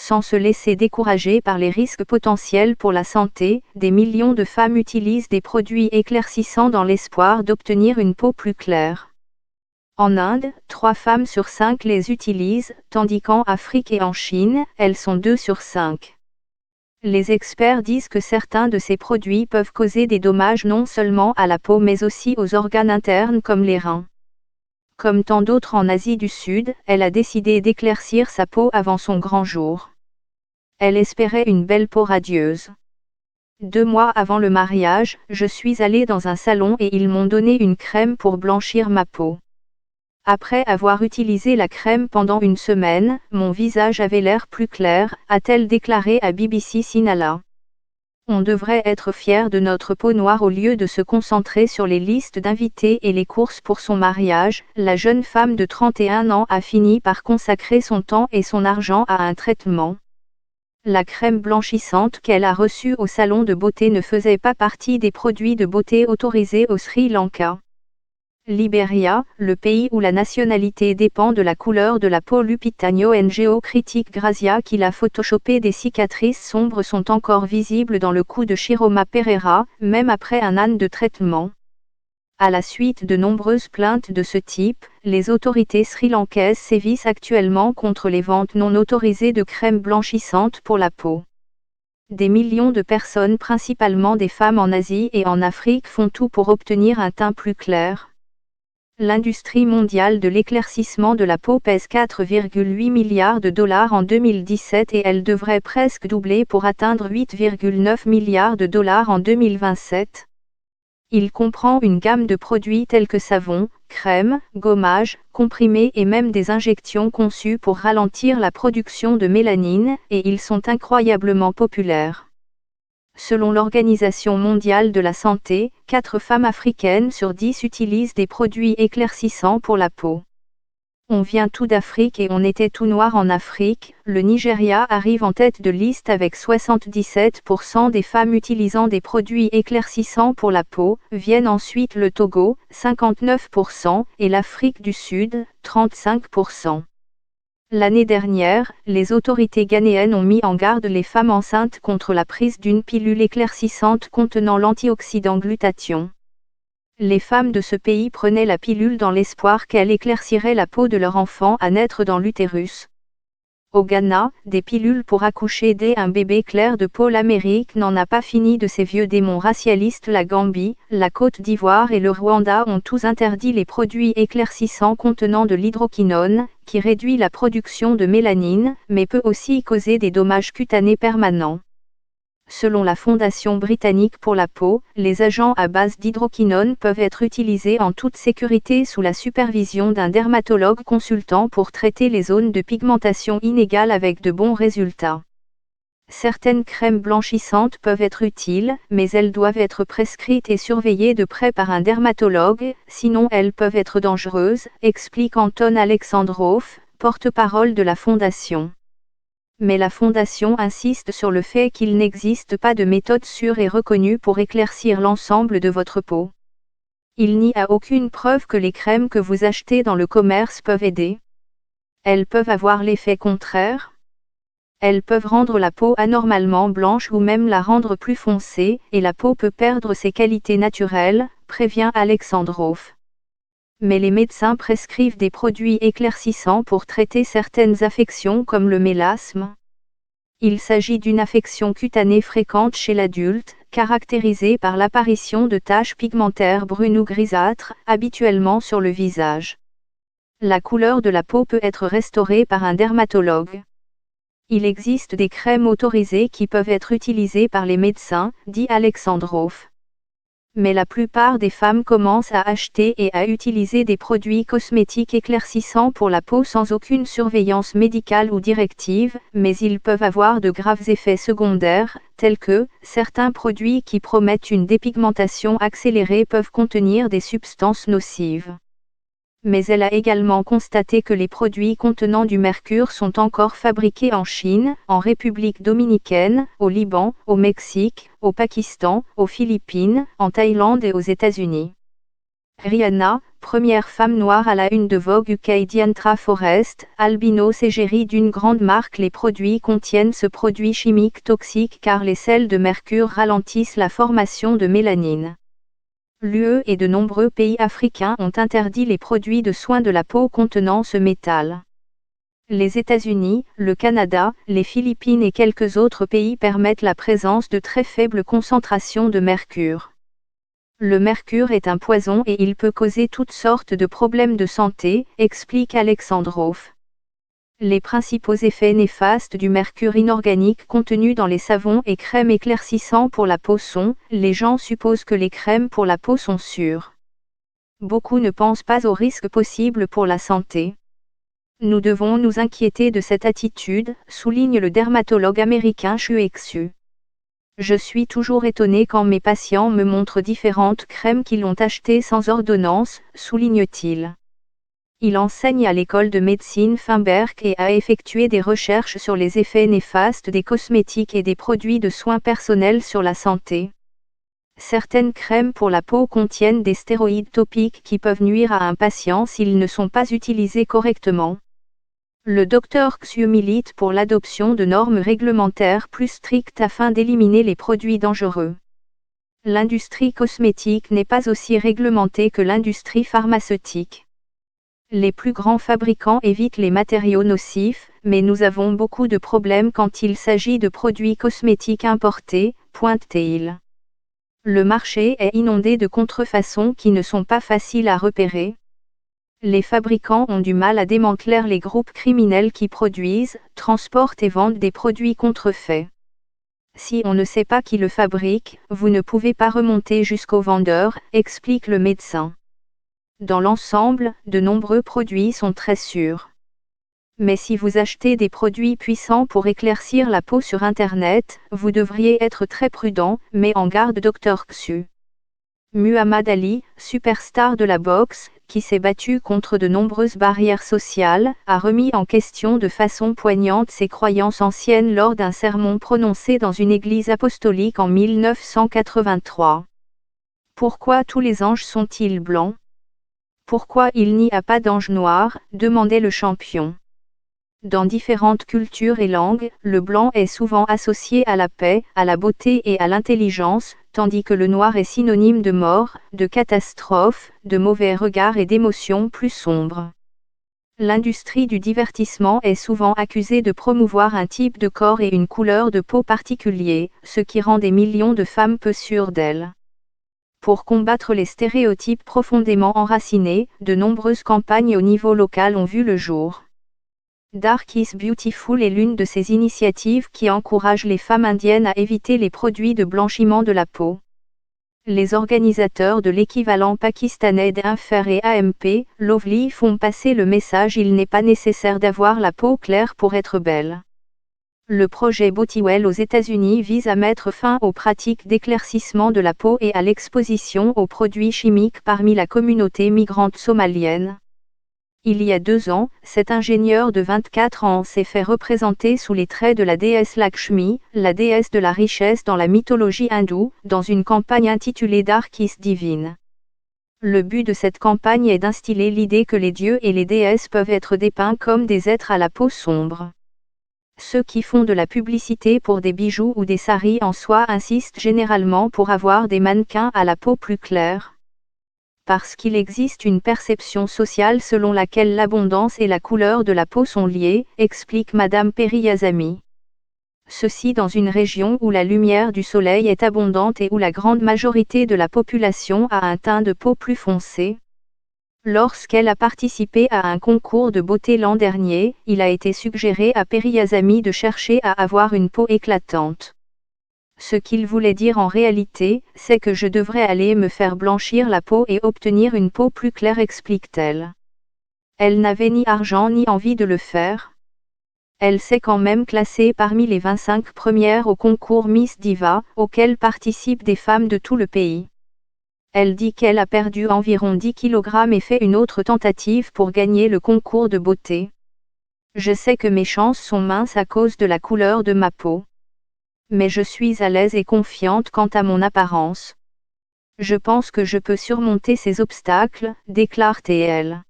sans se laisser décourager par les risques potentiels pour la santé. Des millions de femmes utilisent des produits éclaircissants dans l'espoir d'obtenir une peau plus claire. En Inde, 3 femmes sur 5 les utilisent, tandis qu'en Afrique et en Chine, elles sont 2 sur 5. Les experts disent que certains de ces produits peuvent causer des dommages non seulement à la peau mais aussi aux organes internes comme les reins. Comme tant d'autres en Asie du Sud, elle a décidé d'éclaircir sa peau avant son grand jour. Elle espérait une belle peau radieuse. 2 mois avant le mariage, je suis allée dans un salon et ils m'ont donné une crème pour blanchir ma peau. Après avoir utilisé la crème pendant une semaine, mon visage avait l'air plus clair, a-t-elle déclaré à BBC Sinhala. On devrait être fier de notre peau noire au lieu de se concentrer sur les listes d'invités et les courses pour son mariage. La jeune femme de 31 ans a fini par consacrer son temps et son argent à un traitement. La crème blanchissante qu'elle a reçue au salon de beauté ne faisait pas partie des produits de beauté autorisés au Sri Lanka. Libéria, le pays où la nationalité dépend de la couleur de la peau. Lupita Nyong'o critique Grazia qui l'a photoshopé. Des cicatrices sombres sont encore visibles dans le cou de Chiroma Pereira, même après un an de traitement. À la suite de nombreuses plaintes de ce type, les autorités sri-lankaises sévissent actuellement contre les ventes non autorisées de crèmes blanchissantes pour la peau. Des millions de personnes, principalement des femmes en Asie et en Afrique, font tout pour obtenir un teint plus clair. L'industrie mondiale de l'éclaircissement de la peau pèse 4,8 milliards de dollars en 2017 et elle devrait presque doubler pour atteindre 8,9 milliards de dollars en 2027. Il comprend une gamme de produits tels que savon, crème, gommage, comprimés et même des injections conçues pour ralentir la production de mélanine, et ils sont incroyablement populaires. Selon l'Organisation mondiale de la santé, 4 femmes africaines sur 10 utilisent des produits éclaircissants pour la peau. On vient tout d'Afrique et on était tout noir en Afrique. Le Nigeria arrive en tête de liste avec 77% des femmes utilisant des produits éclaircissants pour la peau, viennent ensuite le Togo, 59%, et l'Afrique du Sud, 35%. L'année dernière, les autorités ghanéennes ont mis en garde les femmes enceintes contre la prise d'une pilule éclaircissante contenant l'antioxydant glutathion. Les femmes de ce pays prenaient la pilule dans l'espoir qu'elle éclaircirait la peau de leur enfant à naître dans l'utérus. Au Ghana, des pilules pour accoucher dès un bébé clair de peau. L'Amérique n'en a pas fini de ces vieux démons racialistes. La Gambie, la Côte d'Ivoire et le Rwanda ont tous interdit les produits éclaircissants contenant de l'hydroquinone, qui réduit la production de mélanine, mais peut aussi causer des dommages cutanés permanents. Selon la Fondation britannique pour la peau, les agents à base d'hydroquinone peuvent être utilisés en toute sécurité sous la supervision d'un dermatologue consultant pour traiter les zones de pigmentation inégale avec de bons résultats. Certaines crèmes blanchissantes peuvent être utiles, mais elles doivent être prescrites et surveillées de près par un dermatologue, sinon elles peuvent être dangereuses, explique Anton Alexandrov, porte-parole de la Fondation. Mais la Fondation insiste sur le fait qu'il n'existe pas de méthode sûre et reconnue pour éclaircir l'ensemble de votre peau. Il n'y a aucune preuve que les crèmes que vous achetez dans le commerce peuvent aider. Elles peuvent avoir l'effet contraire. Elles peuvent rendre la peau anormalement blanche ou même la rendre plus foncée, et la peau peut perdre ses qualités naturelles, prévient Alexandrov. Mais les médecins prescrivent des produits éclaircissants pour traiter certaines affections comme le mélasme. Il s'agit d'une affection cutanée fréquente chez l'adulte, caractérisée par l'apparition de taches pigmentaires brunes ou grisâtres, habituellement sur le visage. La couleur de la peau peut être restaurée par un dermatologue. Il existe des crèmes autorisées qui peuvent être utilisées par les médecins, dit Alexandrov. Mais la plupart des femmes commencent à acheter et à utiliser des produits cosmétiques éclaircissants pour la peau sans aucune surveillance médicale ou directive, mais ils peuvent avoir de graves effets secondaires, tels que, certains produits qui promettent une dépigmentation accélérée peuvent contenir des substances nocives. Mais elle a également constaté que les produits contenant du mercure sont encore fabriqués en Chine, en République dominicaine, au Liban, au Mexique, au Pakistan, aux Philippines, en Thaïlande et aux États-Unis. Rihanna, première femme noire à la une de Vogue UK. Diantra Forest, albinos égérie d'une grande marque. Les produits contiennent ce produit chimique toxique car les sels de mercure ralentissent la formation de mélanine. L'UE et de nombreux pays africains ont interdit les produits de soins de la peau contenant ce métal. Les États-Unis, le Canada, les Philippines et quelques autres pays permettent la présence de très faibles concentrations de mercure. Le mercure est un poison et il peut causer toutes sortes de problèmes de santé, explique Alexandrov. Les principaux effets néfastes du mercure inorganique contenu dans les savons et crèmes éclaircissants pour la peau sont, les gens supposent que les crèmes pour la peau sont sûres. Beaucoup ne pensent pas aux risques possibles pour la santé. Nous devons nous inquiéter de cette attitude, souligne le dermatologue américain Xu Xu. Je suis toujours étonné quand mes patients me montrent différentes crèmes qu'ils ont achetées sans ordonnance, souligne-t-il. Il enseigne à l'école de médecine Feinberg et a effectué des recherches sur les effets néfastes des cosmétiques et des produits de soins personnels sur la santé. Certaines crèmes pour la peau contiennent des stéroïdes topiques qui peuvent nuire à un patient s'ils ne sont pas utilisés correctement. Le Dr Xu milite pour l'adoption de normes réglementaires plus strictes afin d'éliminer les produits dangereux. L'industrie cosmétique n'est pas aussi réglementée que l'industrie pharmaceutique. Les plus grands fabricants évitent les matériaux nocifs, mais nous avons beaucoup de problèmes quand il s'agit de produits cosmétiques importés, pointe-t-il. Le marché est inondé de contrefaçons qui ne sont pas faciles à repérer. Les fabricants ont du mal à démanteler les groupes criminels qui produisent, transportent et vendent des produits contrefaits. Si on ne sait pas qui le fabrique, vous ne pouvez pas remonter jusqu'au vendeur, explique le médecin. Dans l'ensemble, de nombreux produits sont très sûrs. Mais si vous achetez des produits puissants pour éclaircir la peau sur Internet, vous devriez être très prudent, met en garde Dr Xu. Muhammad Ali, superstar de la boxe, qui s'est battu contre de nombreuses barrières sociales, a remis en question de façon poignante ses croyances anciennes lors d'un sermon prononcé dans une église apostolique en 1983. Pourquoi tous les anges sont-ils blancs ? Pourquoi il n'y a pas d'ange noir ? Demandait le champion. Dans différentes cultures et langues, le blanc est souvent associé à la paix, à la beauté et à l'intelligence, tandis que le noir est synonyme de mort, de catastrophe, de mauvais regards et d'émotions plus sombres. L'industrie du divertissement est souvent accusée de promouvoir un type de corps et une couleur de peau particulier, ce qui rend des millions de femmes peu sûres d'elles. Pour combattre les stéréotypes profondément enracinés, de nombreuses campagnes au niveau local ont vu le jour. Dark is Beautiful est l'une de ces initiatives qui encourage les femmes indiennes à éviter les produits de blanchiment de la peau. Les organisateurs de l'équivalent pakistanais d'Infer et AMP, Lovely font passer le message: il n'est pas nécessaire d'avoir la peau claire pour être belle. Le projet Beautywell aux États-Unis vise à mettre fin aux pratiques d'éclaircissement de la peau et à l'exposition aux produits chimiques parmi la communauté migrante somalienne. Il y a 2 ans, cet ingénieur de 24 ans s'est fait représenter sous les traits de la déesse Lakshmi, la déesse de la richesse dans la mythologie hindoue, dans une campagne intitulée Dark is Divine. Le but de cette campagne est d'instiller l'idée que les dieux et les déesses peuvent être dépeints comme des êtres à la peau sombre. Ceux qui font de la publicité pour des bijoux ou des saris en soie insistent généralement pour avoir des mannequins à la peau plus claire. Parce qu'il existe une perception sociale selon laquelle l'abondance et la couleur de la peau sont liées, explique Madame Periyazami. Ceci dans une région où la lumière du soleil est abondante et où la grande majorité de la population a un teint de peau plus foncé. Lorsqu'elle a participé à un concours de beauté l'an dernier, il a été suggéré à Periyazami de chercher à avoir une peau éclatante. Ce qu'il voulait dire en réalité, c'est que je devrais aller me faire blanchir la peau et obtenir une peau plus claire, explique-t-elle. Elle n'avait ni argent ni envie de le faire. Elle s'est quand même classée parmi les 25 premières au concours Miss Diva, auquel participent des femmes de tout le pays. Elle dit qu'elle a perdu environ 10 kg et fait une autre tentative pour gagner le concours de beauté. Je sais que mes chances sont minces à cause de la couleur de ma peau. Mais je suis à l'aise et confiante quant à mon apparence. Je pense que je peux surmonter ces obstacles, déclare TL.